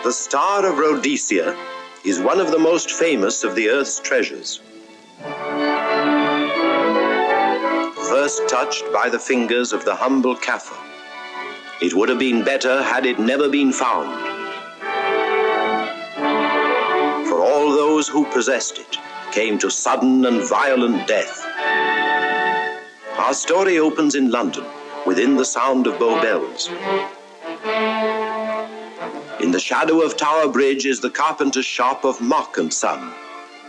The Star of Rhodesia is one of the most famous of the Earth's treasures. First touched by the fingers of the humble Kaffir, it would have been better had it never been found. For all those who possessed it came to sudden and violent death. Our story opens in London, within the sound of Bow Bells. In the shadow of Tower Bridge is the carpenter's shop of Mock and Son,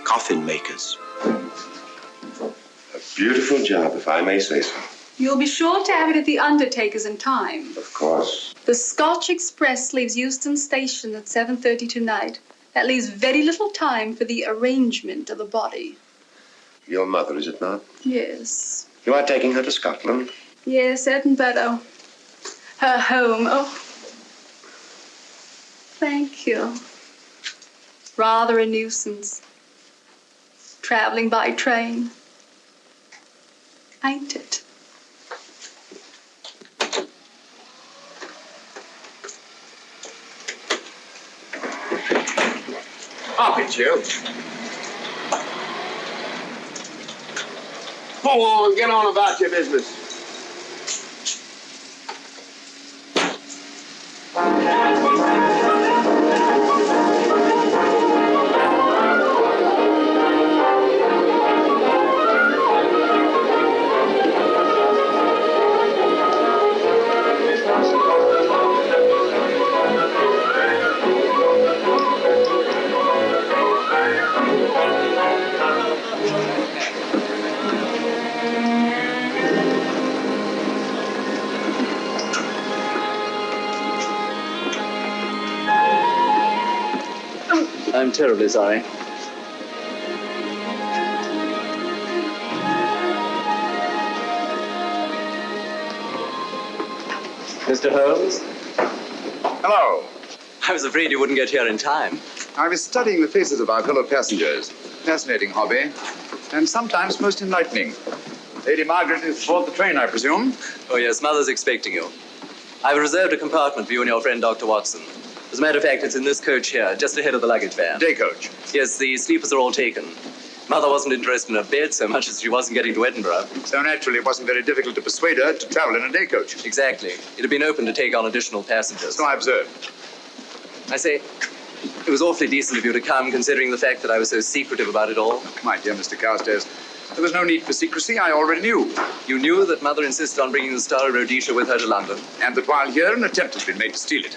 coffin makers. A beautiful job, if I may say so. You'll be sure to have it at the undertaker's in time. Of course. The Scotch Express leaves Euston Station at 7:30 tonight. That leaves very little time for the arrangement of the body. Your mother, is it not? Yes. You are taking her to Scotland? Yes, Edinburgh. Her home. Oh. Thank you. Rather a nuisance. Traveling by train. Ain't it? Up it, you. Go on, get on about your business. I'm terribly sorry. Mr. Holmes? Hello. I was afraid you wouldn't get here in time. I was studying the faces of our fellow passengers. Fascinating hobby, and sometimes most enlightening. Lady Margaret is aboard the train, I presume? Oh, yes, Mother's expecting you. I've reserved a compartment for you and your friend, Dr. Watson. As a matter of fact, it's in this coach here, just ahead of the luggage van. Day coach? Yes, the sleepers are all taken. Mother wasn't interested in her bed so much as she wasn't getting to Edinburgh. So naturally, it wasn't very difficult to persuade her to travel in a day coach. Exactly. It had been open to take on additional passengers. So I observed. I say, it was awfully decent of you to come, considering the fact that I was so secretive about it all. My dear Mr. Carstairs, there was no need for secrecy. I already knew. You knew that Mother insisted on bringing the Star of Rhodesia with her to London? And that while here, an attempt has been made to steal it.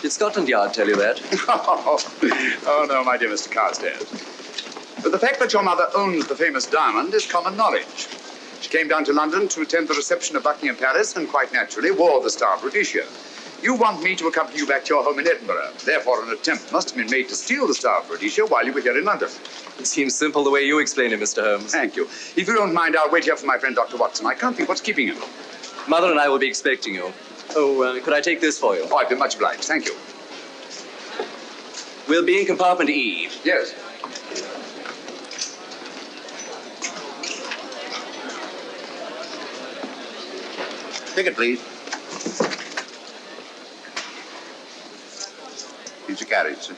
Did Scotland Yard tell you that? Oh, no, my dear Mr. Carstairs. But the fact that your mother owns the famous diamond is common knowledge. She came down to London to attend the reception of Buckingham Palace and quite naturally wore the Star of Rhodesia. You want me to accompany you back to your home in Edinburgh. Therefore, an attempt must have been made to steal the Star of Rhodesia while you were here in London. It seems simple the way you explain it, Mr. Holmes. Thank you. If you don't mind, I'll wait here for my friend Dr. Watson. I can't think what's keeping him. Mother and I will be expecting you. Oh, could I take this for you? Oh, I'd be much obliged. Thank you. We'll be in compartment E. Yes. Ticket, please. Here's your carriage, sir.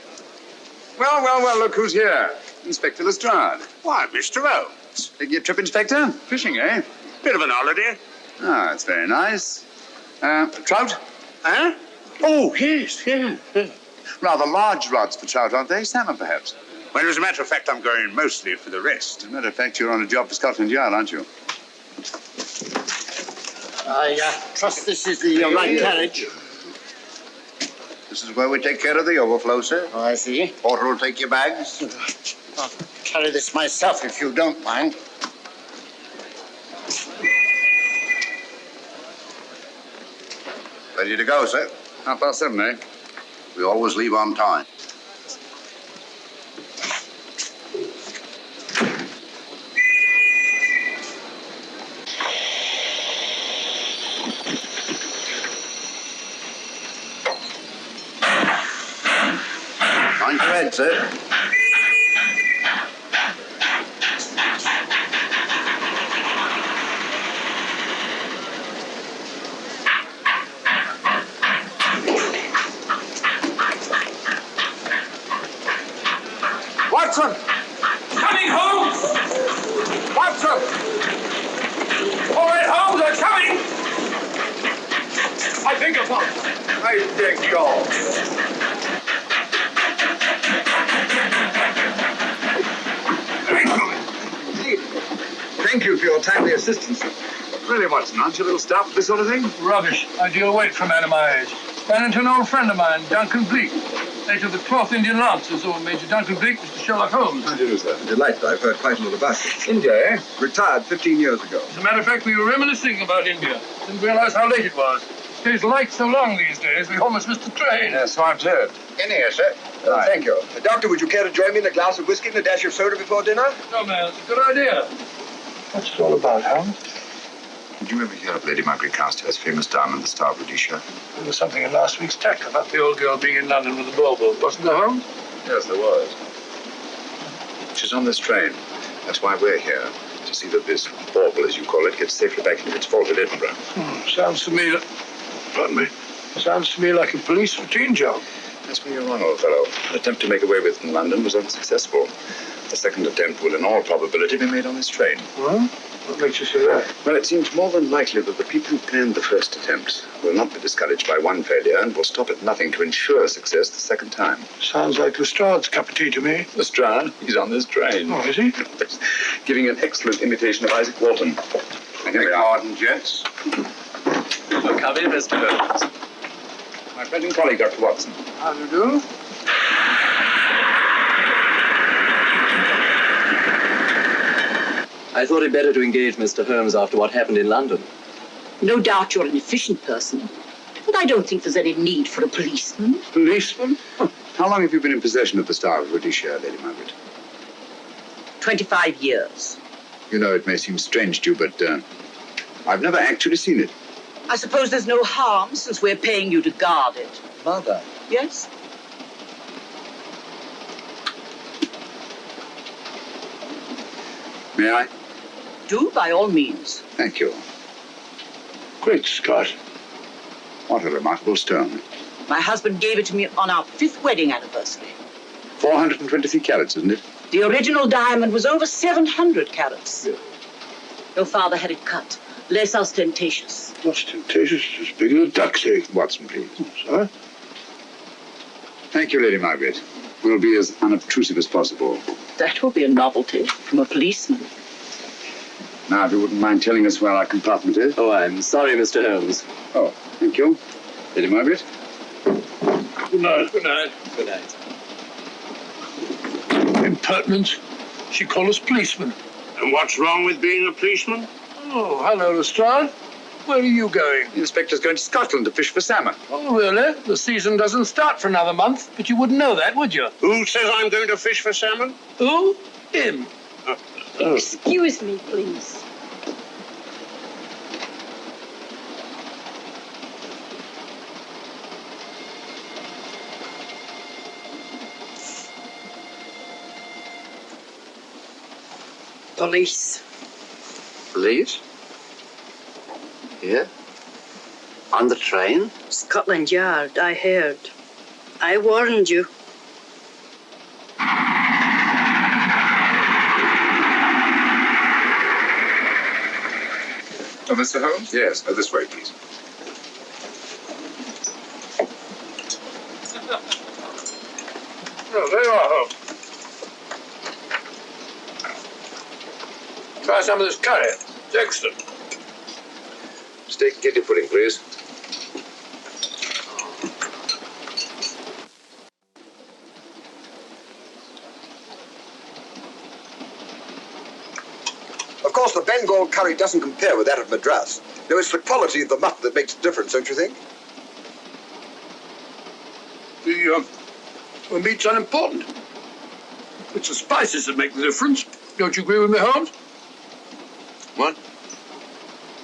Well, look who's here. Inspector Lestrade. Why, Mr. Holmes. Taking a trip, Inspector? Fishing, eh? Bit of an holiday. Ah, that's very nice. Trout? Huh? Oh, yes. Rather large rods for trout, aren't they? Salmon, perhaps? Well, as a matter of fact, I'm going mostly for the rest. As a matter of fact, you're on a job for Scotland Yard, aren't you? I trust this is the right carriage. This is where we take care of the overflow, sir. Oh, I see. Porter will take your bags. I'll carry this myself if you don't mind. Ready to go, sir. 7:30, eh? We always leave on time. Mind your head, sir. Watson! Coming, Holmes! Watson! All right, Holmes, I'm coming! I beg your pardon. I beg yours. Thank you for your timely assistance. Really, Watson, aren't you a little staff for this sort of thing? Rubbish. Ideal weight for a man of my age. Ran into an old friend of mine, Duncan-Bleek. Late of the 12th Indian Lancers, or Major Duncan-Bleek, Mr. Sherlock Holmes. How do you do, sir? Delighted. I've heard quite a lot about it. India, eh? Retired 15 years ago. As a matter of fact, we were reminiscing about India. Didn't realize how late it was. Stays light so long these days, we almost missed the train. Yes, so I've heard. In here, sir. Right. Thank you. Doctor, would you care to join me in a glass of whiskey and a dash of soda before dinner? No, man, it's a good idea. What's it all about, Holmes? Did you ever hear of Lady Margaret Carstairs' famous diamond, the Star of Rhodesia? There was something in last week's text about the old girl being in London with a bauble, wasn't there, Holmes? Yes, there was. She's on this train. That's why we're here. To see that this bauble, as you call it, gets safely back into its vault at Edinburgh. Sounds to me like a police routine job. That's where you're wrong, old fellow. An attempt to make away with in London was unsuccessful. The second attempt will, in all probability, be made on this train. Well, what makes you say that? Well, it seems more than likely that the people who planned the first attempt will not be discouraged by one failure and will stop at nothing to ensure success the second time. Sounds like Lestrade's cup of tea to me. Lestrade? He's on this train. Oh, is he? Giving an excellent imitation of Isaac Walton. And here we are. Pardon, gents. Oh, come in, Mr. Holmes. My friend and colleague, Dr. Watson. How do you do? I thought it better to engage Mr. Holmes after what happened in London. No doubt you're an efficient person, but I don't think there's any need for a policeman. Policeman? How long have you been in possession of the Star of Rhodesia, Lady Margaret? 25 years. You know, it may seem strange to you, but I've never actually seen it. I suppose there's no harm since we're paying you to guard it. Mother. Yes? May I? Do, by all means. Thank you. Great Scott. What a remarkable stone. My husband gave it to me on our 5th wedding anniversary. 423 carats, isn't it? The original diamond was over 700 carats. Yeah. Your father had it cut, less ostentatious. Ostentatious, as big as a duck's egg. Watson, please. Sir? Thank you, Lady Margaret. We'll be as unobtrusive as possible. That will be a novelty from a policeman. Now, if you wouldn't mind telling us where our compartment is. Oh, I'm sorry, Mr. Holmes. Oh, thank you. Lady Margaret? Good night. Good night. Good night. Impertinence. She called us policemen. And what's wrong with being a policeman? Oh, hello, Lestrade. Where are you going? The inspector's going to Scotland to fish for salmon. Oh, really? The season doesn't start for another month, but you wouldn't know that, would you? Who says I'm going to fish for salmon? Who? Him. Excuse me, please. Police. Police? Here? On the train? Scotland Yard, I heard. I warned you. Oh, Mr. Holmes? Yes, this way, please. Oh, there you are, Holmes. Try some of this curry. It's excellent. Steak kidney pudding, please. Of course, the Bengal curry doesn't compare with that of Madras. No, it's the quality of the mutton that makes a difference, don't you think? The meat's unimportant. It's the spices that make the difference. Don't you agree with me, Holmes? What?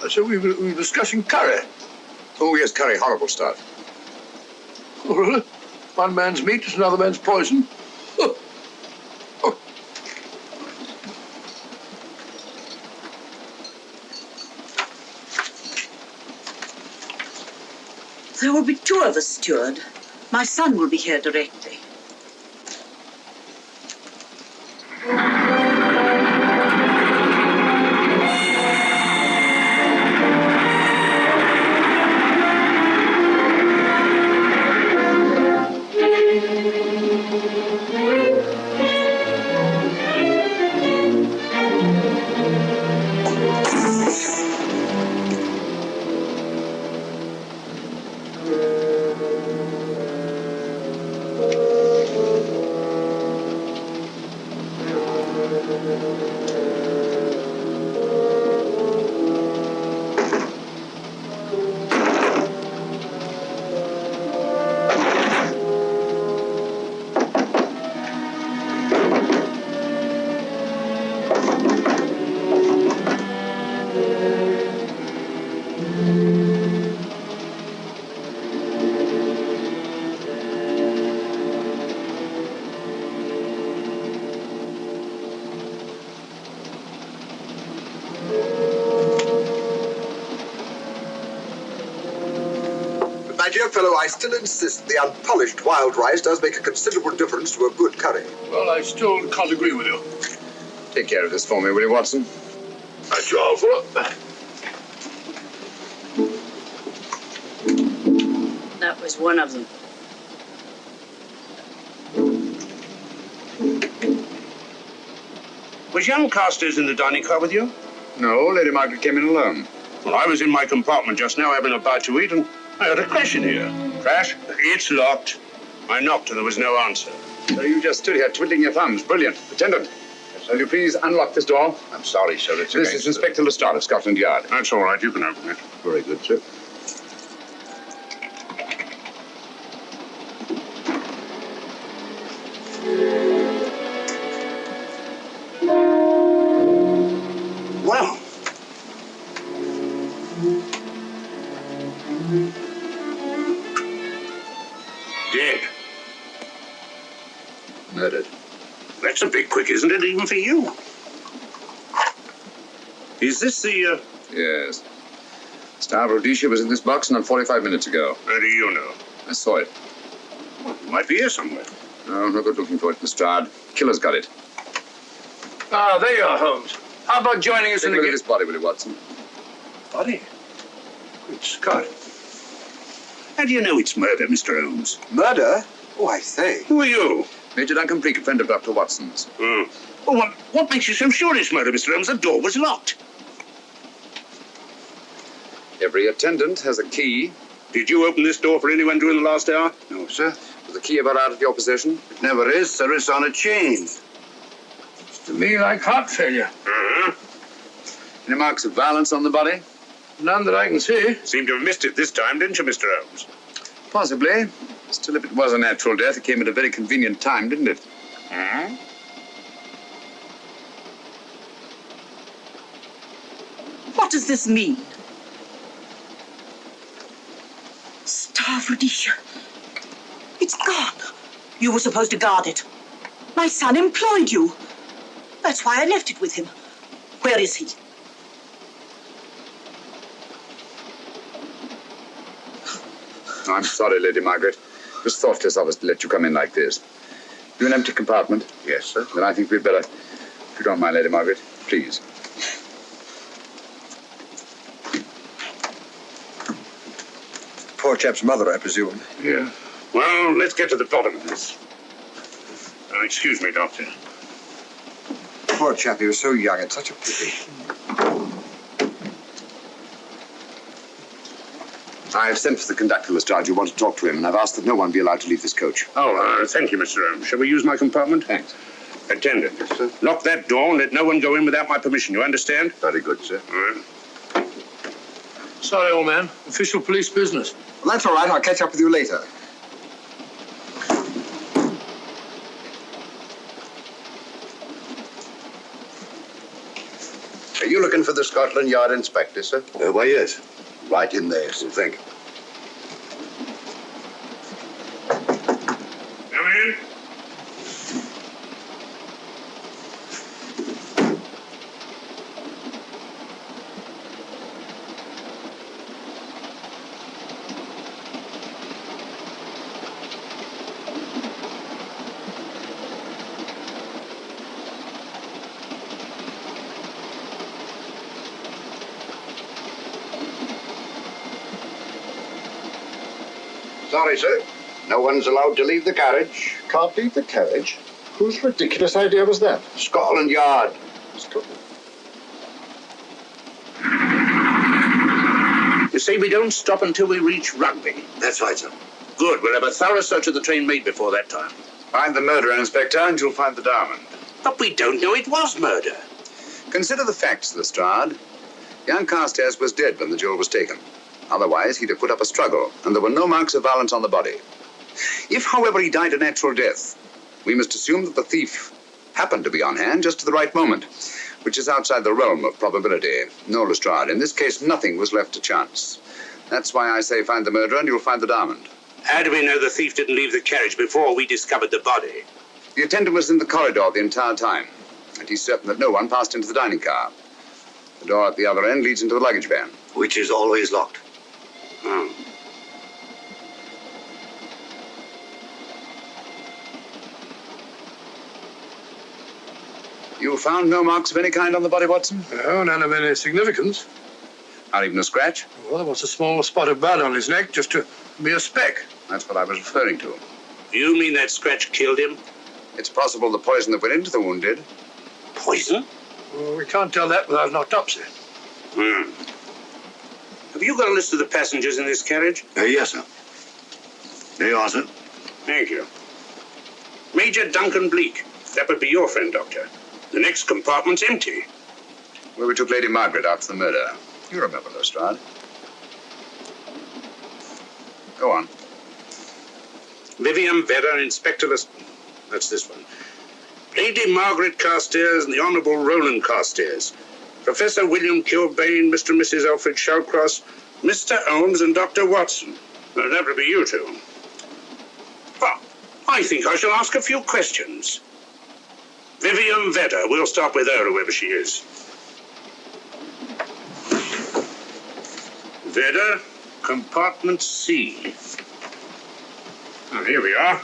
I said we were discussing curry. Oh, yes, curry, horrible stuff. Oh, really? One man's meat is another man's poison. Oh. Oh. There will be 2 of us, steward. My son will be here directly. My dear fellow, I still insist the unpolished wild rice does make a considerable difference to a good curry. Well, I still can't agree with you. Take care of this for me, will you, Watson? At your offer. That was one of them. Was young Carstairs in the dining car with you? No, Lady Margaret came in alone. Well, I was in my compartment just now having a bite to eat, and I heard a crash in here. Crash? It's locked. I knocked and there was no answer. So you just stood here twiddling your thumbs. Brilliant. Attendant, will you please unlock this door? I'm sorry, sir. It's This is Inspector Lestrade of Scotland Yard. That's all right. You can open it. Very good, sir. Well. Dead. Murdered. That's a bit quick, isn't it, even for you? Is this the, Yes. Star of Rhodesia was in this box not 45 minutes ago. How do you know? I saw it. Well, it might be here somewhere. No, no good looking for it, Lestrade. Killer's got it. Ah, there you are, Holmes. How about joining us Take in a the look at this body, will you, Watson? Body? Good Scott. How do you know it's murder, Mr. Holmes? Murder? Oh, I say. Who are you? Major Duncan-Bleek, a friend of Dr. Watson's. Well, what makes you so sure it's murder, Mr. Holmes? The door was locked. Every attendant has a key. Did you open this door for anyone during the last hour? No, sir. Was the key ever out of your possession? It never is, sir. It's on a chain. To me, like heart failure. Uh-huh. Any marks of violence on the body? None that I can see. Seemed to have missed it this time, didn't you, Mr. Holmes? Possibly. Still, if it was a natural death, it came at a very convenient time, didn't it? Hmm? What does this mean? Star of Rhodesia. It's gone. You were supposed to guard it. My son employed you. That's why I left it with him. Where is he? I'm sorry, Lady Margaret. It was thoughtless of us to let you come in like this. You an empty compartment? Yes, sir. Then I think we'd better, if you don't mind, Lady Margaret, please. Poor chap's mother, I presume. Yeah. Well, let's get to the bottom of this. Excuse me, Doctor. Poor chap, he was so young. It's such a pity. I've sent for the conductor, Lestrade. You want to talk to him, and I've asked that no one be allowed to leave this coach. Oh, thank you, Mr. Holmes. Shall we use my compartment? Thanks. Attendant. Yes, sir. Lock that door and let no one go in without my permission. You understand? Very good, sir. All right. Sorry, old man. Official police business. Well, that's all right. I'll catch up with you later. Are you looking for the Scotland Yard inspector, sir? Why, yes. Right in there, sir. Thank you. Come in. Sorry, sir. No one's allowed to leave the carriage. Can't leave the carriage? Whose ridiculous idea was that? Scotland Yard. You say we don't stop until we reach Rugby. That's right, sir. Good. We'll have a thorough search of the train made before that time. Find the murderer, Inspector, and you'll find the diamond. But we don't know it was murder. Consider the facts, Lestrade. Young Carstairs was dead when the jewel was taken. Otherwise, he'd have put up a struggle, and there were no marks of violence on the body. If, however, he died a natural death, we must assume that the thief happened to be on hand just at the right moment, which is outside the realm of probability. No, Lestrade, in this case, nothing was left to chance. That's why I say find the murderer and you'll find the diamond. How do we know the thief didn't leave the carriage before we discovered the body? The attendant was in the corridor the entire time, and he's certain that no one passed into the dining car. The door at the other end leads into the luggage van. Which is always locked. Oh. You found no marks of any kind on the body, Watson? No, none of any significance. Not even a scratch? Well, there was a small spot of blood on his neck, just a mere speck. That's what I was referring to. You mean that scratch killed him? It's possible the poison that went into the wound did. Poison? Well, we can't tell that without an autopsy. Have you got a list of the passengers in this carriage? Yes, sir. There you are, sir. Thank you. Major Duncan-Bleek. That would be your friend, Doctor. The next compartment's empty. Where we took Lady Margaret out for the murder. You remember, Lestrade. Go on. Vivian Vedder, Inspector That's this one. Lady Margaret Carstairs and the Honourable Roland Carstairs. Professor William Kilbane, Mr. and Mrs. Alfred Shallcross, Mr. Holmes and Dr. Watson. Well, that would be you two. Well, I think I shall ask a few questions. Vivian Vedder, we'll start with her, whoever she is. Vedder, compartment C. Oh, here we are.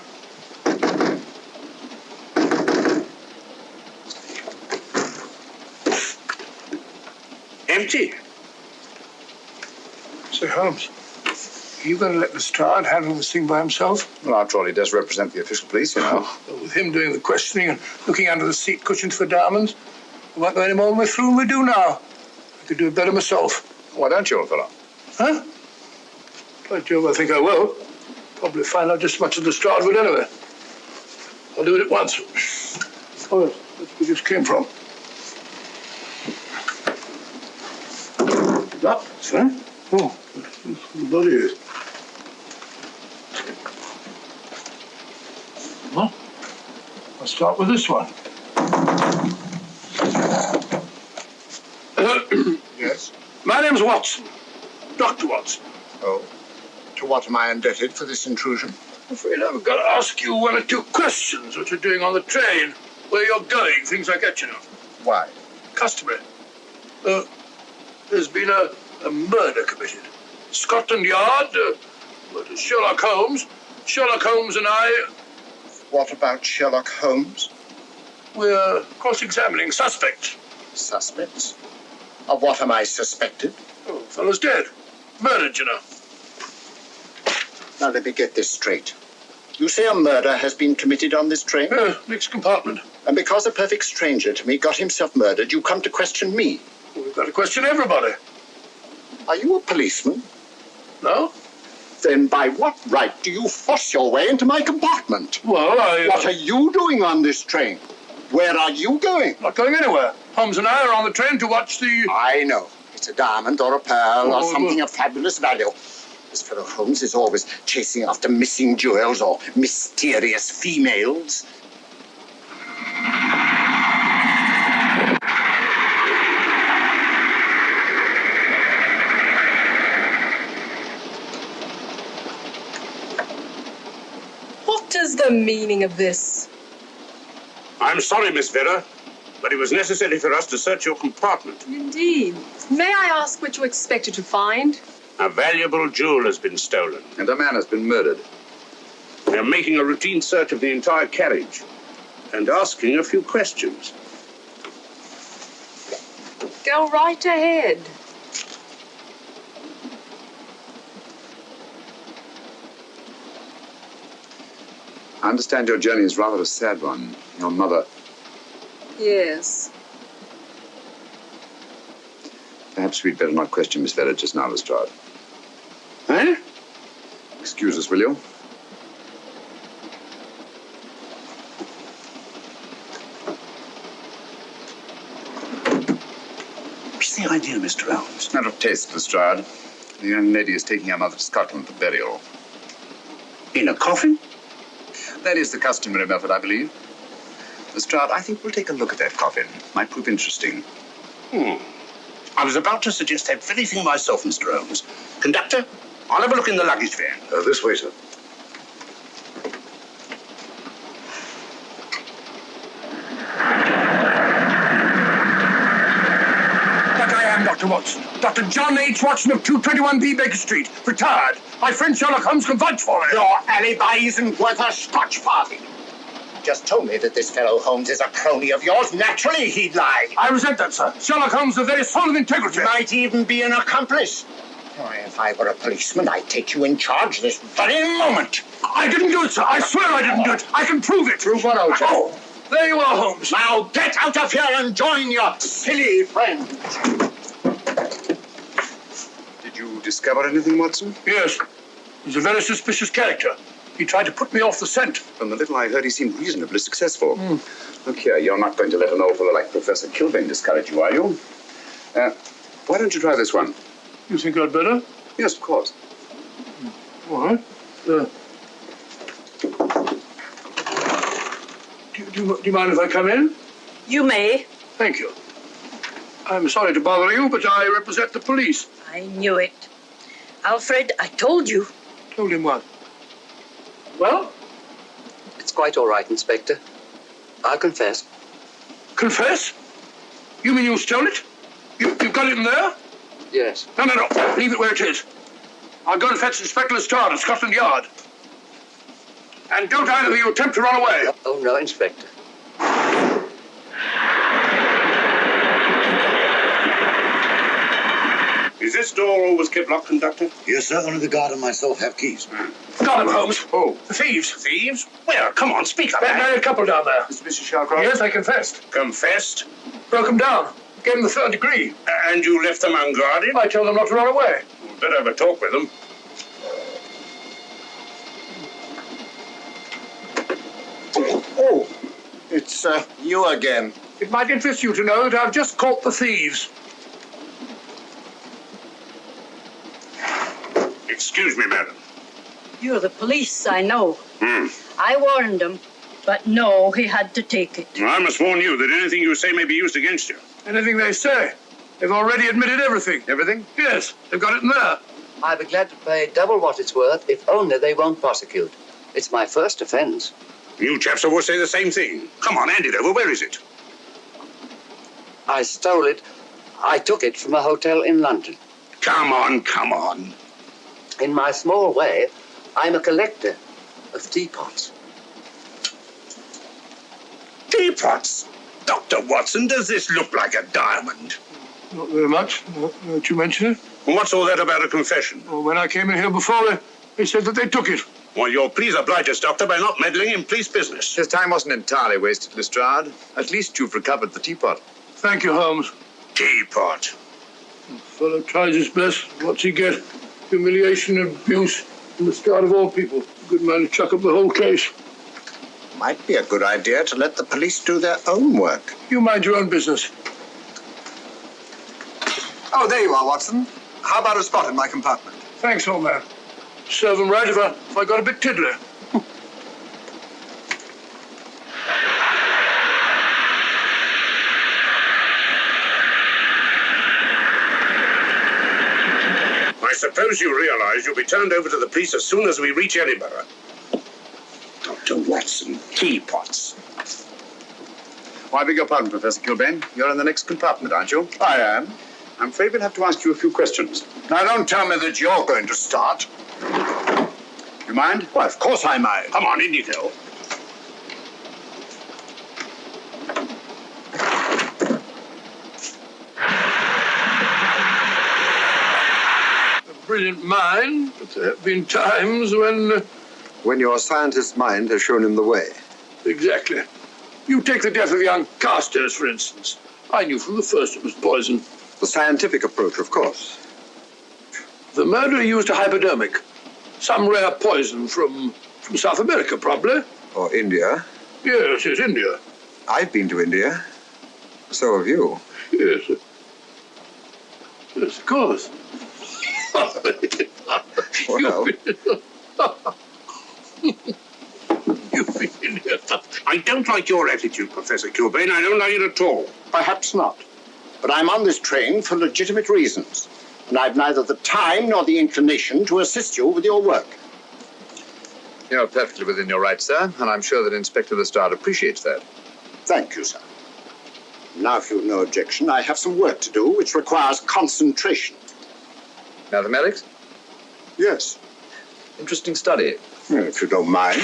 Empty. Sir Holmes, are you going to let Lestrade handle this thing by himself? Well, after all, he does represent the official police, you know. Well, with him doing the questioning and looking under the seat cushions for diamonds, we won't go any more than we're through and we do now. I could do it better myself. Why don't you, old fellow? Huh? By Jove, I think I will. Probably find out just as much as Lestrade would anyway. I'll do it at once. Oh, yes, that's where this came from. That, sir? Oh, the body is. Well, I'll start with this one. Yes? My name's Watson. Dr. Watson. Oh. To what am I indebted for this intrusion? I'm afraid I've got to ask you one or two questions. What you're doing on the train, where you're going, things like that, you know. Why? Customary. There's been a murder committed. Scotland Yard, murder Sherlock Holmes. Sherlock Holmes and I... What about Sherlock Holmes? We're cross-examining suspects. Suspects? Of what am I suspected? Oh, the fellow's dead. Murdered, you know. Now, let me get this straight. You say a murder has been committed on this train? Next compartment. And because a perfect stranger to me got himself murdered, you come to question me? Well, we've got to question everybody. Are you a policeman? No? Then by what right do you force your way into my compartment? Well, What are you doing on this train? Where are you going? Not going anywhere. Holmes and I are on the train to watch the... I know. It's a diamond or a pearl or something of fabulous value. This fellow Holmes is always chasing after missing jewels or mysterious females. What is the meaning of this? I'm sorry, Miss Vedder, but it was necessary for us to search your compartment. Indeed. May I ask what you expected to find? A valuable jewel has been stolen. And a man has been murdered. We are making a routine search of the entire carriage and asking a few questions. Go right ahead. I understand your journey is rather a sad one. Your mother... Yes. Perhaps we'd better not question Miss Vedder just now, Lestrade. Eh? Excuse us, will you? What's the idea, Mr. Holmes? It's not of taste, Lestrade. The young lady is taking her mother to Scotland for burial. In a coffin? That is the customary method, I believe. Lestrade, I think we'll take a look at that coffin. Might prove interesting. I was about to suggest that very thing myself, Mr. Holmes. Conductor, I'll have a look in the luggage van. This way, sir. That I am, Dr. Watson. Dr. John H. Watson of 221B Baker Street. Retired. My friend Sherlock Holmes can vouch for me. Your alibi isn't worth a Scotch farthing. just told me that this fellow Holmes is a crony of yours. Naturally, he'd lie. I resent that, sir. Sherlock Holmes is a very soul of integrity. Might even be an accomplice. Why, if I were a policeman, I'd take you in charge this very moment. I didn't do it, sir. I swear I didn't do it. I can prove it. Prove what, old chap? Oh, there you are, Holmes. Now get out of here and join your silly friend. Did you discover anything, Watson? Yes. He's a very suspicious character. He tried to put me off the scent. From the little I heard, he seemed reasonably successful. Look here, you're not going to let an old fellow like Professor Kilbane discourage you, are you? Why don't you try this one? You think I'd better? Yes, of course. All right. Do you mind if I come in? You may. Thank you. I'm sorry to bother you, but I represent the police. I knew it. Alfred, I told you. Told him what? Well? It's quite all right, Inspector. I'll confess. Confess? You mean you stole it? You've got it in there? Yes. No. Leave it where it is. I'll go and fetch Inspector Lestrade at Scotland Yard. And don't either of you attempt to run away. Oh, no, Inspector. Is this door always kept locked, Conductor? Yes, sir. Only the guard and myself have keys. Got him, Holmes. Oh. The thieves. Thieves? Where? Come on, speak up. That married couple down there. Mr. Sherlock? Yes, I confessed. Confessed? Broke them down. Gave them the 3rd degree. And you left them unguarded? I told them not to run away. We'd better have a talk with them. Oh, it's you again. It might interest you to know that I've just caught the thieves. Excuse me, madam. You're the police, I know. I warned him, but no, he had to take it. I must warn you that anything you say may be used against you. Anything they say. They've already admitted everything. Everything? Yes, they've got it in there. I'll be glad to pay double what it's worth if only they won't prosecute. It's my first offense. You chaps always say the same thing. Come on, hand it over. Where is it? I stole it. I took it from a hotel in London. Come on. In my small way, I'm a collector of teapots. Teapots? Dr. Watson, does this look like a diamond? Not very much, now that you mention it. And what's all that about a confession? Well, when I came in here before, they said that they took it. Well, you'll please oblige us, Doctor, by not meddling in police business. His time wasn't entirely wasted, Lestrade. At least you've recovered the teapot. Thank you, Holmes. Teapot. The fellow tries his best. What's he get? Humiliation and abuse from the start of all people. A good man to chuck up the whole case. Might be a good idea to let the police do their own work. You mind your own business. Oh, there you are, Watson. How about a spot in my compartment? Thanks, old man. Serve them right if I got a bit tiddly. I suppose you realize you'll be turned over to the police as soon as we reach Edinburgh. Dr. Watson, teapots. Oh, I beg your pardon, Professor Kilbane. You're in the next compartment, aren't you? I am. I'm afraid we'll have to ask you a few questions. Now, don't tell me that you're going to start. You mind? Well, of course I mind. Come on, in you go. A brilliant mind, but there have been times when... When your scientist's mind has shown him the way. Exactly. You take the death of young Carstairs, for instance. I knew from the first it was poison. The scientific approach, of course. The murderer used a hypodermic. Some rare poison from South America, probably. Or India. Yes, India. I've been to India. So have you. Yes. Yes, of course. Well, You've been in here. I don't like your attitude, Professor Kilbane. I don't like it at all. Perhaps not. But I'm on this train for legitimate reasons. And I've neither the time nor the inclination to assist you with your work. You're perfectly within your rights, sir, and I'm sure that Inspector Lestrade appreciates that. Thank you, sir. Now, if you've no objection, I have some work to do which requires concentration. Mathematics? Yes. Interesting study. Well, if you don't mind.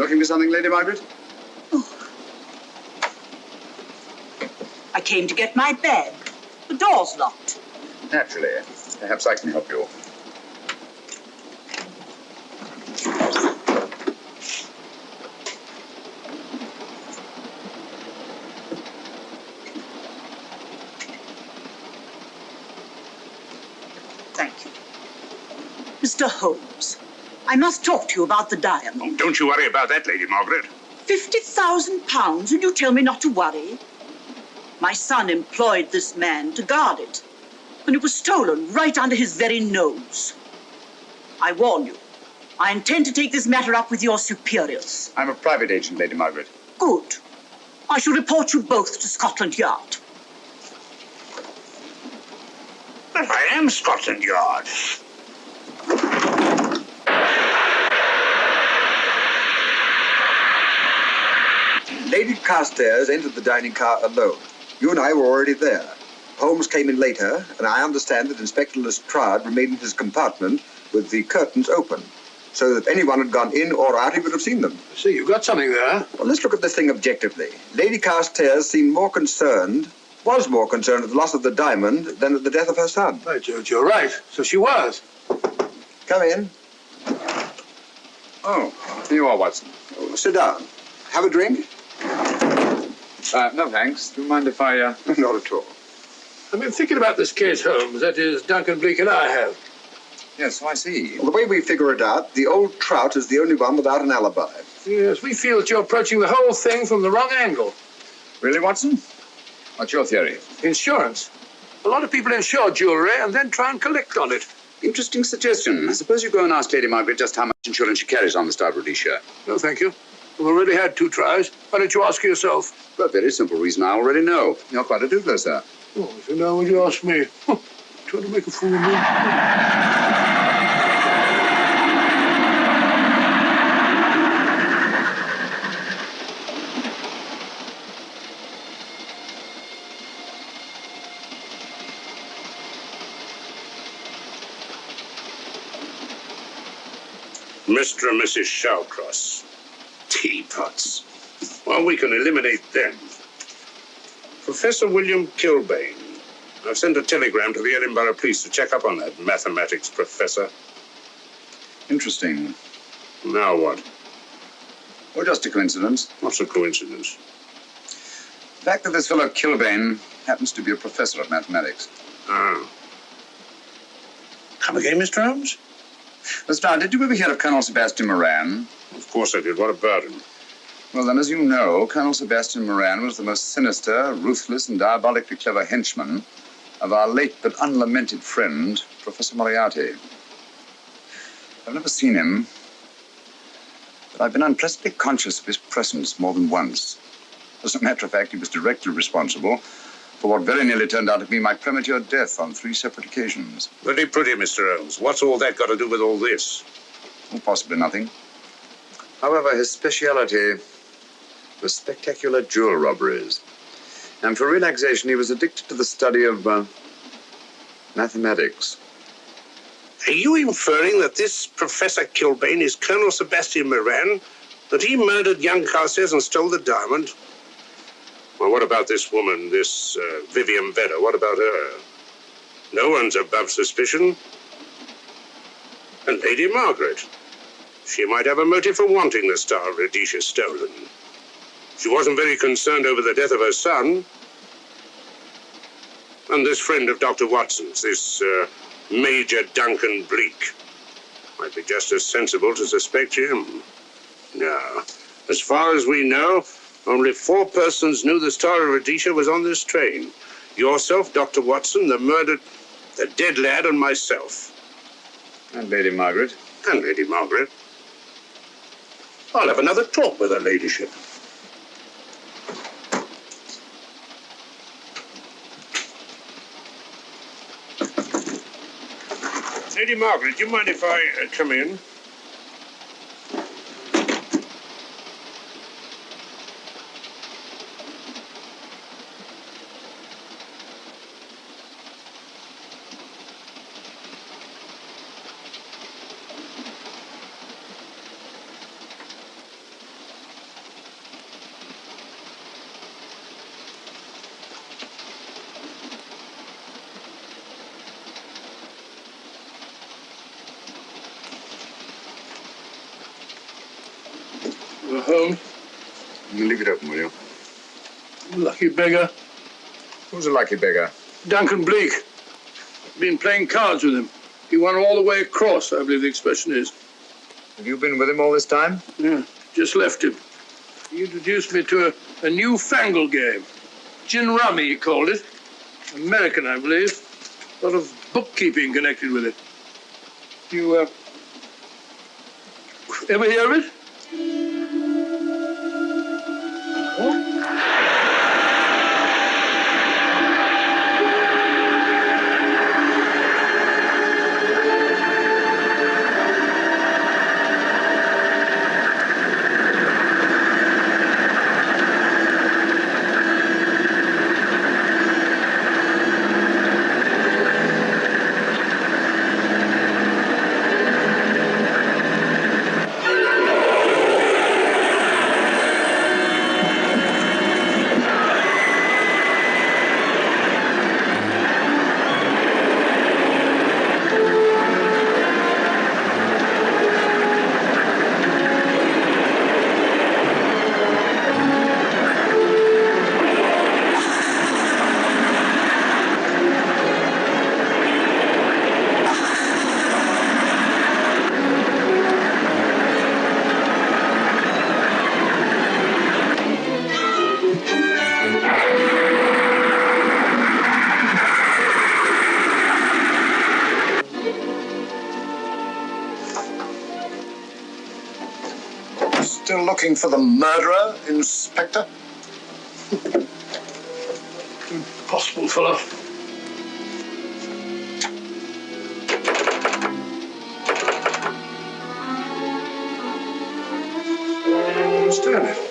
Looking for something, Lady Margaret? I came to get my bag. The door's locked. Naturally. Perhaps I can help you. Thank you. Mr. Holmes, I must talk to you about the diamond. Oh, don't you worry about that, Lady Margaret. £50,000 and you tell me not to worry? My son employed this man to guard it, and it was stolen right under his very nose. I warn you, I intend to take this matter up with your superiors. I'm a private agent, Lady Margaret. Good. I shall report you both to Scotland Yard. But I am Scotland Yard. Lady Carstairs entered the dining car alone. You and I were already there. Holmes came in later, and I understand that Inspector Lestrade remained in his compartment with the curtains open, so that if anyone had gone in or out, he would have seen them. See, you've got something there. Well, let's look at this thing objectively. Lady Carstairs seemed more concerned at the loss of the diamond than at the death of her son. Right, George, you're right. So she was. Come in. Oh, here you are, Watson. Oh, sit down. Have a drink? No, thanks. Do you mind if I... Not at all. I've been thinking about this case, Holmes. That is, Duncan-Bleek and I have. Yes, so I see. Well, the way we figure it out, the old trout is the only one without an alibi. Yes, we feel that you're approaching the whole thing from the wrong angle. Really, Watson? What's your theory? Insurance. A lot of people insure jewelry and then try and collect on it. Interesting suggestion. I suppose you go and ask Lady Margaret just how much insurance she carries on the Star Rhodesia. No, thank you. We've already had 2 tries. Why don't you ask her yourself? For a very simple reason I already know. You're quite a doodler, sir. Oh, if you know, would you ask me? Trying to make a fool of me. Mr. and Mrs. Shawcross. Teapots. Well, we can eliminate them. Professor William Kilbane. I've sent a telegram to the Edinburgh police to check up on that mathematics professor. Interesting. Now what? Or just a coincidence. What's a coincidence? The fact that this fellow Kilbane happens to be a professor of mathematics. Ah. Come again, Mr. Holmes? Lestrade, did you ever hear of Colonel Sebastian Moran? Of course I did. What about him? Well, then, as you know, Colonel Sebastian Moran was the most sinister, ruthless, and diabolically clever henchman of our late but unlamented friend, Professor Moriarty. I've never seen him, but I've been unpleasantly conscious of his presence more than once. As a matter of fact, he was directly responsible for what very nearly turned out to be my premature death on 3 separate occasions. Very pretty, Mr. Holmes. What's all that got to do with all this? Oh, possibly nothing. However, his speciality was spectacular jewel robberies. And for relaxation, he was addicted to the study of mathematics. Are you inferring that this Professor Kilbane is Colonel Sebastian Moran? That he murdered young Carstairs and stole the diamond? Well, what about this woman, this Vivian Vedder? What about her? No one's above suspicion. And Lady Margaret. She might have a motive for wanting the Star of Rhodesia stolen. She wasn't very concerned over the death of her son. And this friend of Dr. Watson's, this Major Duncan-Bleek, might be just as sensible to suspect him. No. As far as we know, only 4 persons knew the Star of Rhodesia was on this train. Yourself, Dr. Watson, the dead lad, and myself. And Lady Margaret. And Lady Margaret. I'll have another talk with her ladyship. Lady Margaret, do you mind if I come in? Holmes. You leave it open, will you? Lucky beggar. Who's a lucky beggar? Duncan-Bleek. Been playing cards with him. He won all the way across, I believe the expression is. Have you been with him all this time? Yeah, just left him. He introduced me to a newfangled game. Gin rummy, he called it. American, I believe. A lot of bookkeeping connected with it. You, ever hear of it? Still looking for the murderer, Inspector? Impossible, fellow. Understand it.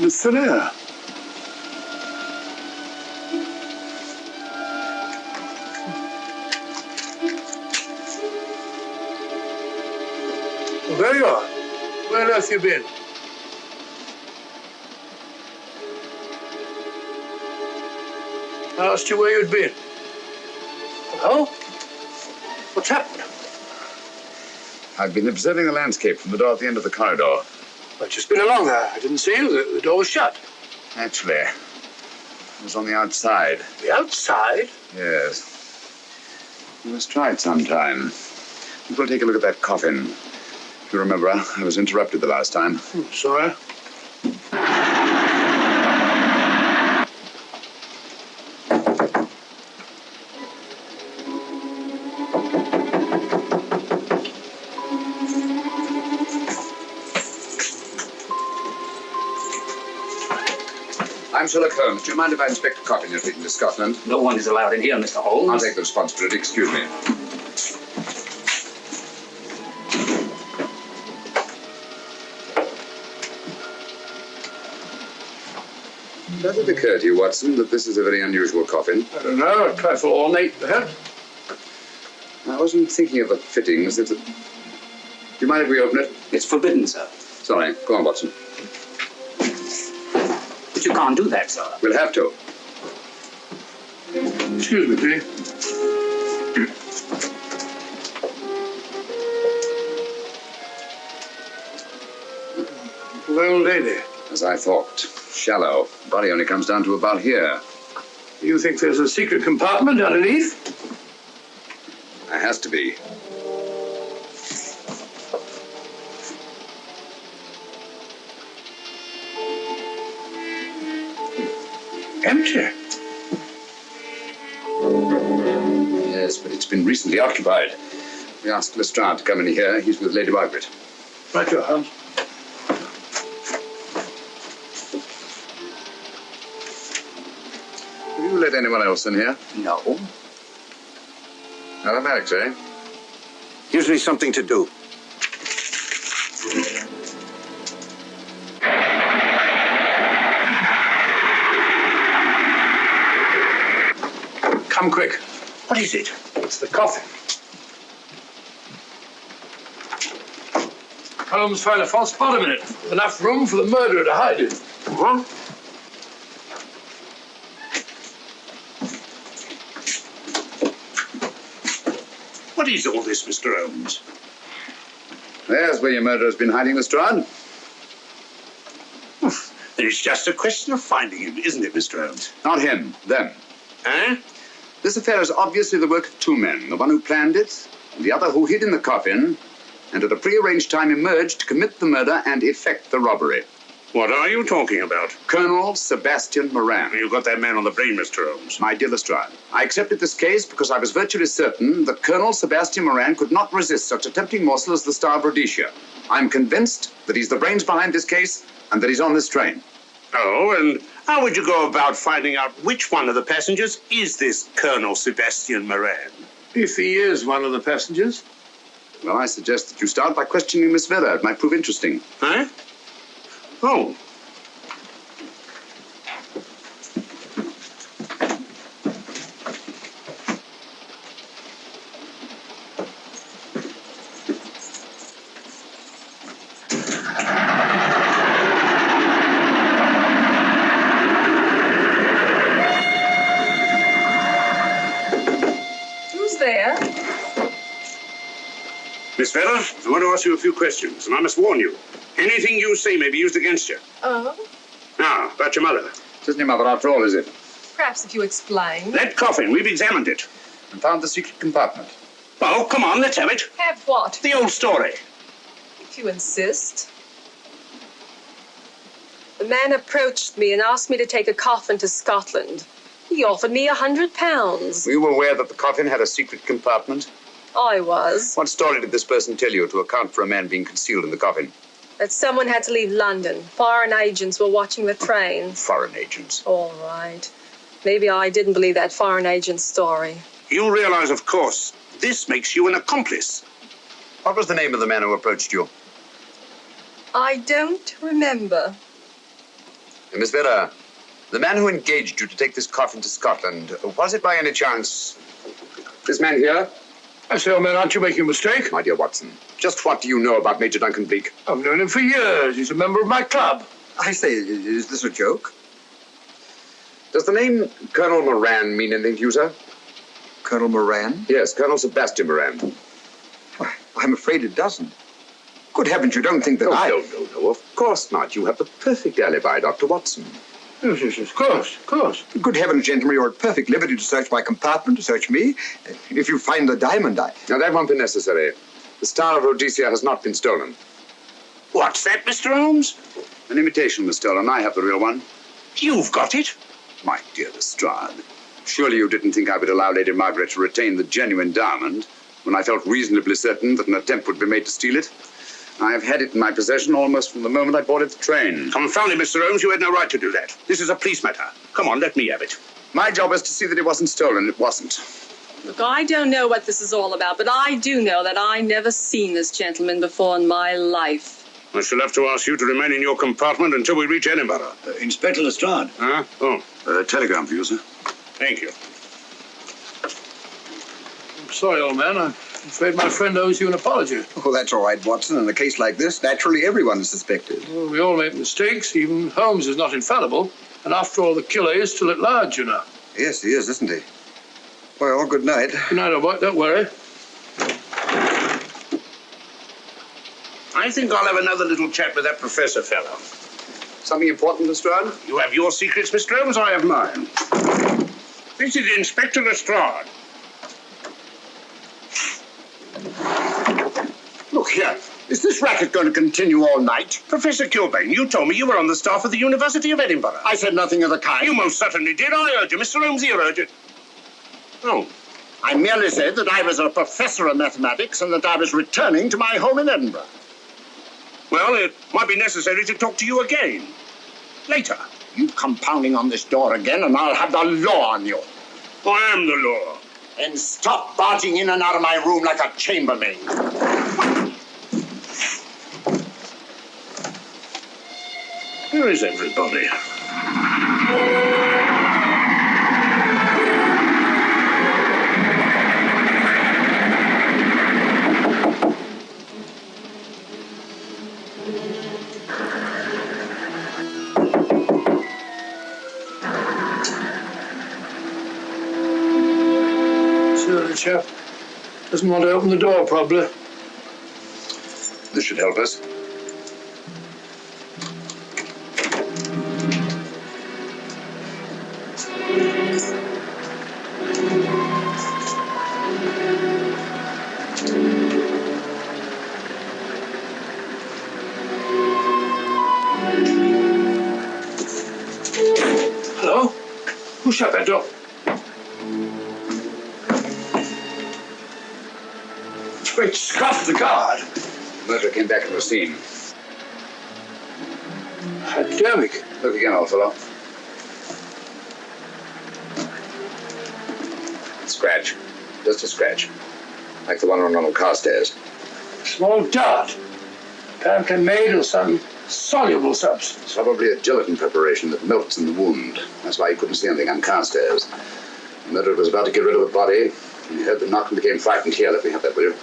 In thin air. Well, there you are. Where on earth have you been? I asked you where you'd been. Oh? What's happened? I've been observing the landscape from the door at the end of the corridor. I've just been along there. I didn't see you. The door was shut. Actually, it was on the outside. The outside? Yes. You must try it sometime. We'll take a look at that coffin. If you remember, I was interrupted the last time. Sorry. I'm Sherlock Holmes. Do you mind if I inspect the coffin you're taking to Scotland? No one is allowed in here, Mr. Holmes. I'll take the responsibility. Excuse me. Does it occur to you, Watson, that this is a very unusual coffin? I don't know. A trifle ornate, perhaps. I wasn't thinking of the fittings. Do you mind if we open it? It's forbidden, sir. Sorry. Go on, Watson. But you can't do that, sir. We'll have to. Excuse me, please. The old lady. As I thought. Shallow. Body only comes down to about here. You think there's a secret compartment underneath? There has to be. Empty. Yes, but it's been recently occupied. We asked Lestrade to come in here. He's with Lady Margaret. Right, your Holmes. Have you let anyone else in here? No. Automatics, eh? Gives me something to do. Come quick. What is it? It's the coffin. Holmes found a false bottom in it. Enough room for the murderer to hide in. What? What is all this, Mr. Holmes? There's where your murderer's been hiding, Lestrade. Then it's just a question of finding him, isn't it, Mr. Holmes? Not him, them. Eh? This affair is obviously the work of two men, the one who planned it, and the other who hid in the coffin, and at a prearranged time emerged to commit the murder and effect the robbery. What are you talking about? Colonel Sebastian Moran. You got that man on the brain, Mr. Holmes. My dear Lestrade, I accepted this case because I was virtually certain that Colonel Sebastian Moran could not resist such a tempting morsel as the Star of Rhodesia. I'm convinced that he's the brains behind this case and that he's on this train. Oh, and how would you go about finding out which one of the passengers is this Colonel Sebastian Moran? If he is one of the passengers. Well, I suggest that you start by questioning Miss Vera. It might prove interesting. Huh? Oh. Who's there? Miss Vera, I want to ask you a few questions, and I must warn you. Anything you say may be used against you. Oh? Now, about your mother. It isn't your mother after all, is it? Perhaps if you explain. That coffin, we've examined it. And found the secret compartment. Oh, come on, let's have it. Have what? The old story. If you insist. The man approached me and asked me to take a coffin to Scotland. He offered me £100. Were you aware that the coffin had a secret compartment? I was. What story did this person tell you to account for a man being concealed in the coffin? That someone had to leave London. Foreign agents were watching the train. Foreign agents. All right. Maybe I didn't believe that foreign agent story. You realize, of course, this makes you an accomplice. What was the name of the man who approached you? I don't remember. Miss Vera, the man who engaged you to take this coffin to Scotland, was it by any chance this man here? I say, old man, aren't you making a mistake? My dear Watson, just what do you know about Major Duncan-Bleek? I've known him for years. He's a member of my club. I say, is this a joke? Does the name Colonel Moran mean anything to you, sir? Colonel Moran? Yes, Colonel Sebastian Moran. Why, I'm afraid it doesn't. Good heavens, you don't think that No, of course not. You have the perfect alibi, Dr. Watson. Yes, of course. Good heavens, gentlemen, you're at perfect liberty to search my compartment, to search me. If you find the diamond, Now, that won't be necessary. The Star of Rhodesia has not been stolen. What's that, Mr. Holmes? An imitation was stolen. I have the real one. You've got it? My dear Lestrade, surely you didn't think I would allow Lady Margaret to retain the genuine diamond when I felt reasonably certain that an attempt would be made to steal it? I have had it in my possession almost from the moment I boarded the train. Confound it, Mr. Holmes, you had no right to do that. This is a police matter. Come on, let me have it. My job was to see that it wasn't stolen. It wasn't. Look, I don't know what this is all about, but I do know that I never seen this gentleman before in my life. I shall have to ask you to remain in your compartment until we reach Edinburgh. Inspector Lestrade. Huh? Oh. Telegram for you, sir. Thank you. I'm sorry, old man. I'm afraid my friend owes you an apology. Oh, that's all right, Watson. In a case like this, naturally everyone is suspected. Well, we all make mistakes. Even Holmes is not infallible. And after all, the killer is still at large, you know. Yes, he is, isn't he? Well, good night. Good night, old boy. Don't worry. I think I'll have another little chat with that professor fellow. Something important, Lestrade? You have your secrets, Mr. Holmes, I have mine. This is Inspector Lestrade. Look here. Is this racket going to continue all night? Professor Kilbane, you told me you were on the staff of the University of Edinburgh. I said nothing of the kind. You most certainly did. I heard you. Mr. Holmes here heard you. Oh, I merely said that I was a professor of mathematics and that I was returning to my home in Edinburgh. Well, it might be necessary to talk to you again. Later. You come pounding on this door again and I'll have the law on you. I am the law. Then stop barging in and out of my room like a chambermaid. Where is everybody? The chap doesn't want to open the door, probably. This should help us. Hello? Who shut that door? Great Scott, the guard! Murder came back to the scene. Hypodermic. Look again, old fellow. Scratch. Just a scratch. Like the one on Ronald Carstairs. Small dart. Apparently made of some soluble substance. Probably a gelatin preparation that melts in the wound. That's why he couldn't see anything on Carstairs. The murderer was about to get rid of the body. He heard the knock and became frightened. Here, let me have that, will you?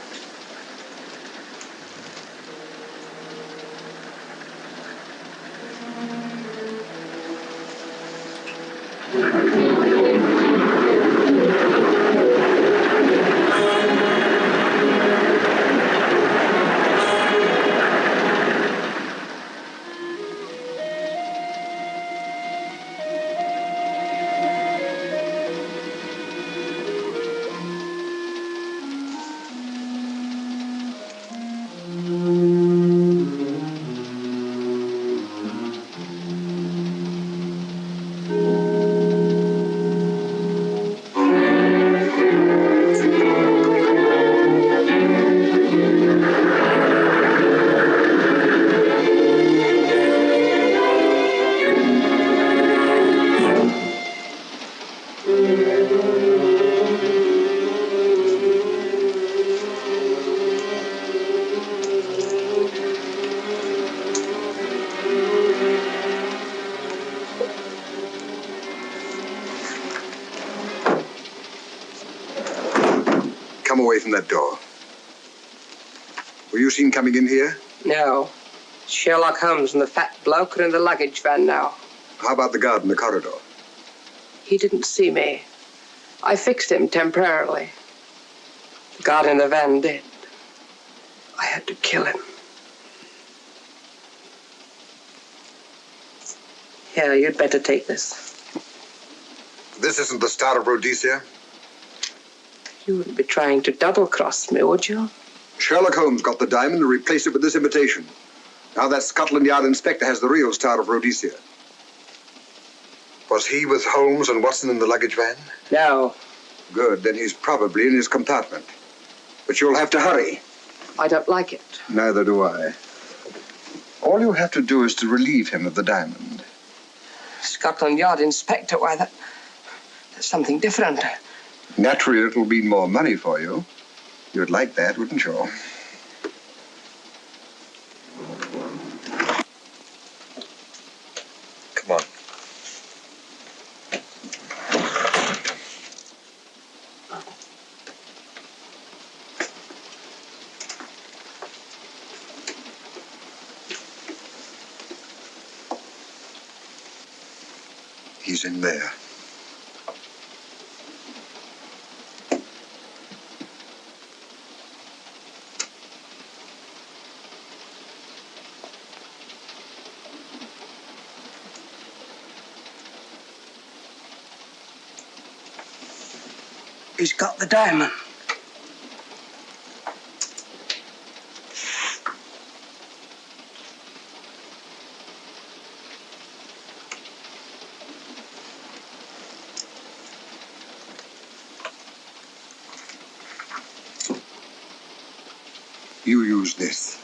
Come away from that door. Were you seen coming in here? No. Sherlock Holmes and the fat bloke are in the luggage van now. How about the guard in the corridor? He didn't see me. I fixed him temporarily. The guard in the van did. I had to kill him. Here, you'd better take this. This isn't the Star of Rhodesia? You wouldn't be trying to double-cross me, would you? Sherlock Holmes got the diamond and replaced it with this imitation. Now that Scotland Yard inspector has the real Star of Rhodesia. Was he with Holmes and Watson in the luggage van? No. Good, then he's probably in his compartment. But you'll have to hurry. I don't like it. Neither do I. All you have to do is to relieve him of the diamond. Scotland Yard inspector, why, that's something different. Naturally, it'll mean more money for you. You'd like that, wouldn't you? Come on. He's in there. He's got the diamond. You use this.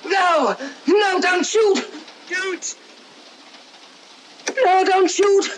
No! No, don't shoot! Don't! No, don't shoot!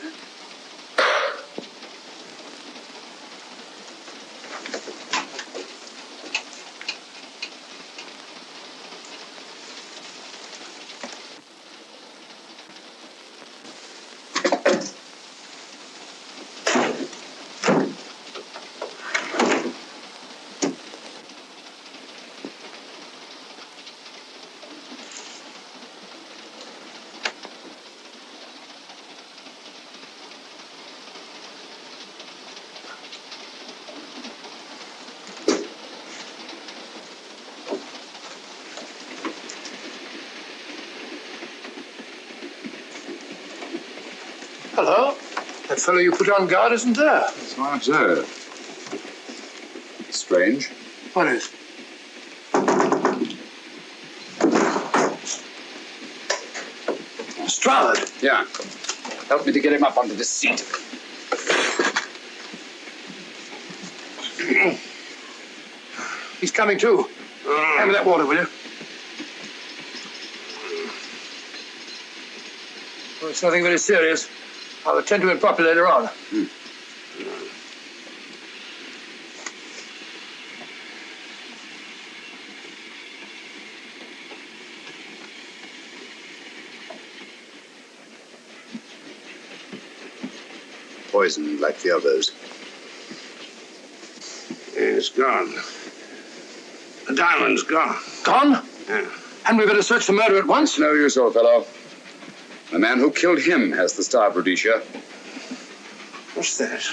Hello. That fellow you put on guard isn't there. That's what I observed. Strange. What is? Strahd. Yeah. Help me to get him up onto this seat. He's coming too. Hand me that water, will you? Well, it's nothing very serious. I'll attend to it properly later on. Poisoned like the others. It's gone. The diamond's gone. Gone? Yeah. And we better search the murder at once? No use, old fellow. The man who killed him has the star of Rhodesia. What's that?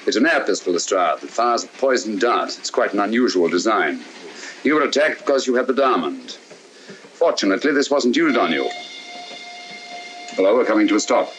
It's an air pistol, Lestrade, that fires a poisoned dart. It's quite an unusual design. You were attacked because you had the diamond. Fortunately, this wasn't used on you. Hello, we're coming to a stop.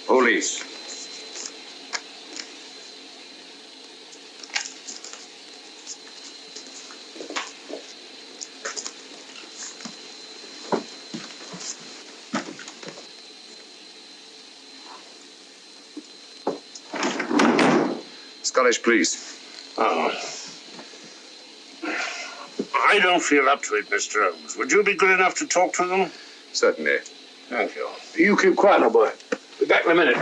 Police. Scottish police. Oh. I don't feel up to it, Mr. Holmes. Would you be good enough to talk to them? Certainly. Thank you. You keep quiet, old boy. Be back in a minute.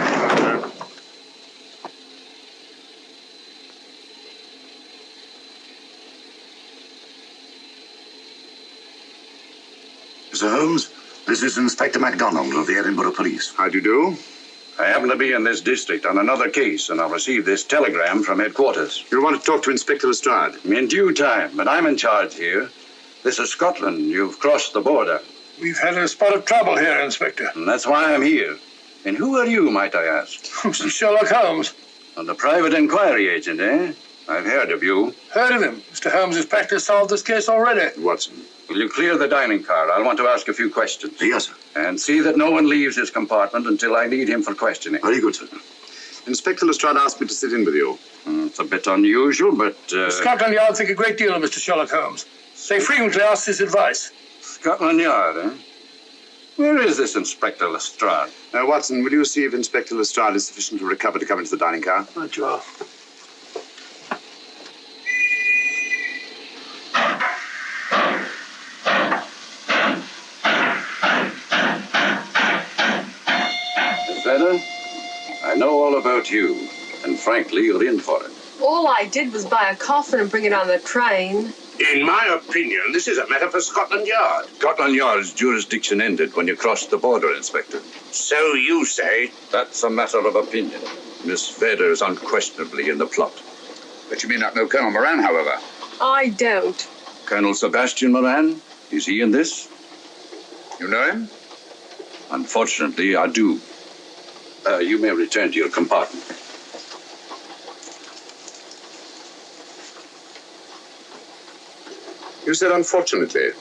Mr. Holmes, this is Inspector MacDonald of the Edinburgh Police. How do you do? I happen to be in this district on another case, and I've received this telegram from headquarters. You want to talk to Inspector Lestrade? In due time, but I'm in charge here. This is Scotland. You've crossed the border. We've had a spot of trouble here, Inspector. And that's why I'm here. And who are you, might I ask? Mr. Sherlock Holmes. And the private inquiry agent, eh? I've heard of you. Heard of him. Mr. Holmes has practically solved this case already. Watson. Will you clear the dining car? I'll want to ask a few questions. Yes, sir. And see that no one leaves his compartment until I need him for questioning. Very good, sir. Inspector Lestrade asked me to sit in with you. It's a bit unusual, but... Scotland Yard think a great deal of Mr. Sherlock Holmes. They frequently ask his advice. Scotland Yard, eh? Where is this Inspector Lestrade? Watson, will you see if Inspector Lestrade is sufficiently recovered to come into the dining car? Right, Joe. Better? I know all about you, and frankly, you're in for it. All I did was buy a coffin and bring it on the train. In my opinion, this is a matter for Scotland Yard. Scotland Yard's jurisdiction ended when you crossed the border, Inspector. So you say? That's a matter of opinion. Miss Vader is unquestionably in the plot. But you may not know Colonel Moran, however. I don't. Colonel Sebastian Moran, is he in this? You know him? Unfortunately, I do. You may return to your compartment. You said unfortunately.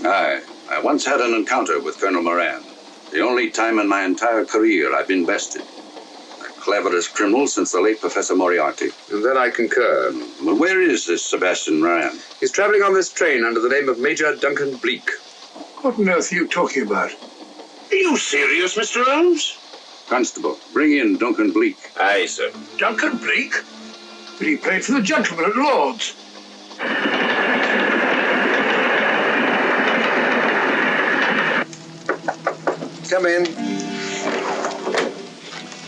Aye. I once had an encounter with Colonel Moran. The only time in my entire career I've been bested. The cleverest criminal since the late Professor Moriarty. And that I concur. Well, where is this Sebastian Moran? He's traveling on this train under the name of Major Duncan-Bleek. What on earth are you talking about? Are you serious, Mr. Holmes? Constable, bring in Duncan-Bleek. Aye, sir. Duncan-Bleek? But he played for the gentleman at Lord's. Come in.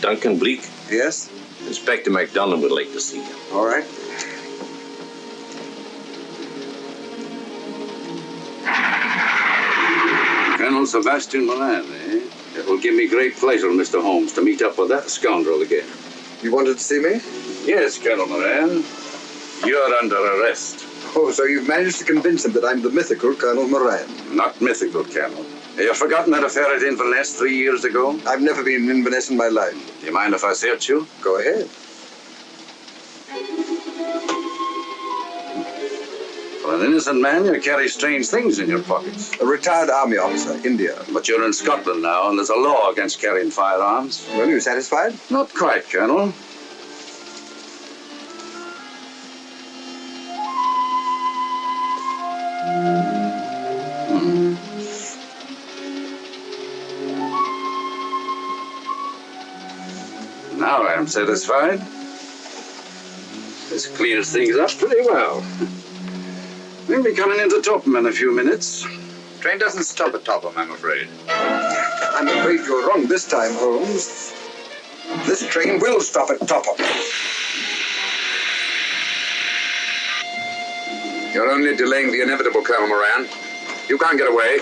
Duncan-Bleek? Yes? Inspector MacDonald would like to see you. All right. Colonel Sebastian Moran, eh? It will give me great pleasure, Mr. Holmes, to meet up with that scoundrel again. You wanted to see me? Yes, Colonel Moran. You're under arrest. Oh, so you've managed to convince him that I'm the mythical Colonel Moran. Not mythical, Colonel. Have you forgotten that affair at Inverness 3 years ago? I've never been in Inverness in my life. Do you mind if I search you? Go ahead. For an innocent man, you carry strange things in your pockets. A retired army officer, India. But you're in Scotland now, and there's a law against carrying firearms. Well, you satisfied? Not quite, Colonel. Now I am satisfied. This clears things up pretty well. We'll be coming into Topham in a few minutes. Train doesn't stop at Topham, I'm afraid. I'm afraid you're wrong this time, Holmes. This train will stop at Topham. You're only delaying the inevitable, Colonel Moran. You can't get away.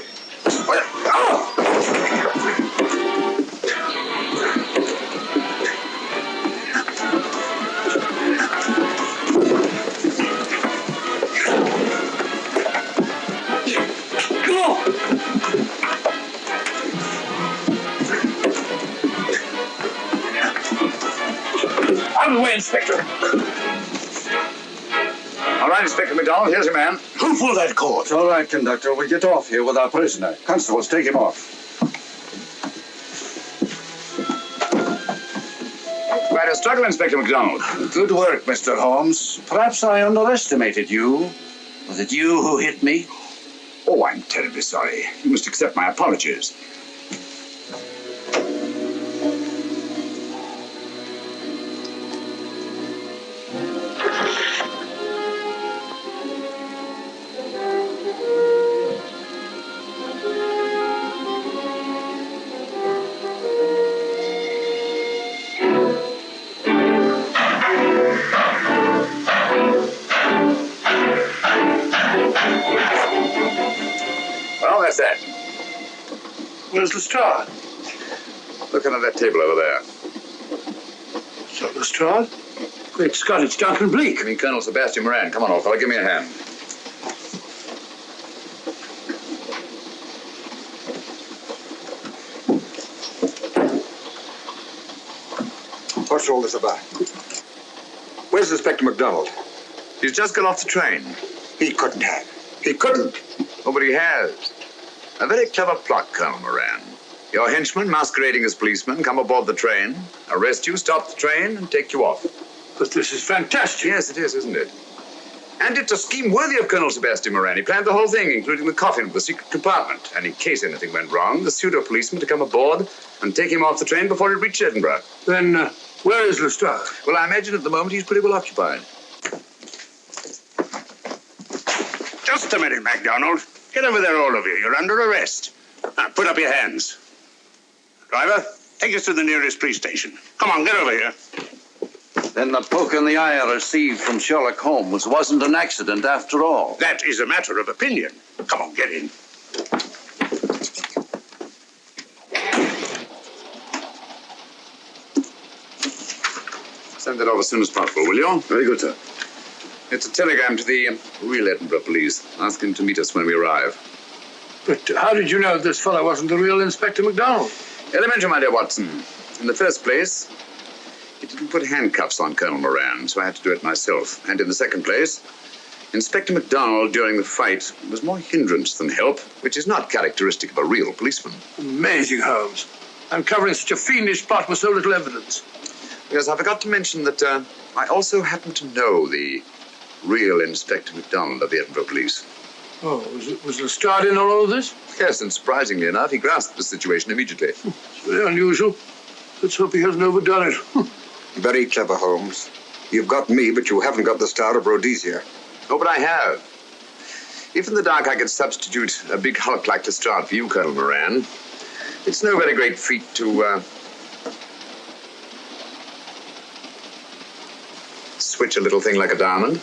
Out of the way, Inspector. All right, Inspector MacDonald, here's your man. Who pulled that cord? It's all right, conductor. We'll get off here with our prisoner. Constables, take him off. Quite a struggle, Inspector MacDonald. Good work, Mr. Holmes. Perhaps I underestimated you. Was it you who hit me? Oh, I'm terribly sorry. You must accept my apologies. Well, that's that. Where's Lestrade? Look under that table over there. It's not Lestrade. Great Scott, it's Duncan-Bleek. I mean, Colonel Sebastian Moran. Come on, old fella, give me a hand. What's all this about? Where's Inspector MacDonald? He's just got off the train. He couldn't have. He couldn't. Oh, but he has. A very clever plot, Colonel Moran. Your henchmen, masquerading as policemen, come aboard the train, arrest you, stop the train, and take you off. But this is fantastic. Yes, it is, isn't it? And it's a scheme worthy of Colonel Sebastian Moran. He planned the whole thing, including the coffin of the secret compartment. And in case anything went wrong, the pseudo-policeman to come aboard and take him off the train before it reached Edinburgh. Then, where is Lestrade? Well, I imagine at the moment he's pretty well occupied. Just a minute, MacDonald. Get over there, all of you. You're under arrest. Now, put up your hands. Driver, take us to the nearest police station. Come on, get over here. Then the poke in the eye I received from Sherlock Holmes wasn't an accident after all. That is a matter of opinion. Come on, get in. Send that off as soon as possible, will you? Very good, sir. It's a telegram to the real Edinburgh police. Ask him to meet us when we arrive. But how did you know this fellow wasn't the real Inspector MacDonald? Elementary, my dear Watson. In the first place, he didn't put handcuffs on Colonel Moran, so I had to do it myself. And in the second place, Inspector MacDonald during the fight was more hindrance than help, which is not characteristic of a real policeman. Amazing, Holmes. Uncovering such a fiendish plot with so little evidence. Yes, I forgot to mention that I also happen to know the real Inspector MacDonald of the Edinburgh Police. Oh, was Lestrade in on all of this? Yes, and surprisingly enough, he grasped the situation immediately. It's very unusual. Let's hope he hasn't overdone it. Very clever, Holmes. You've got me, but you haven't got the Star of Rhodesia. Oh, but I have. If in the dark I could substitute a big hulk like Lestrade for you, Colonel Moran, it's no very great feat to switch a little thing like a diamond.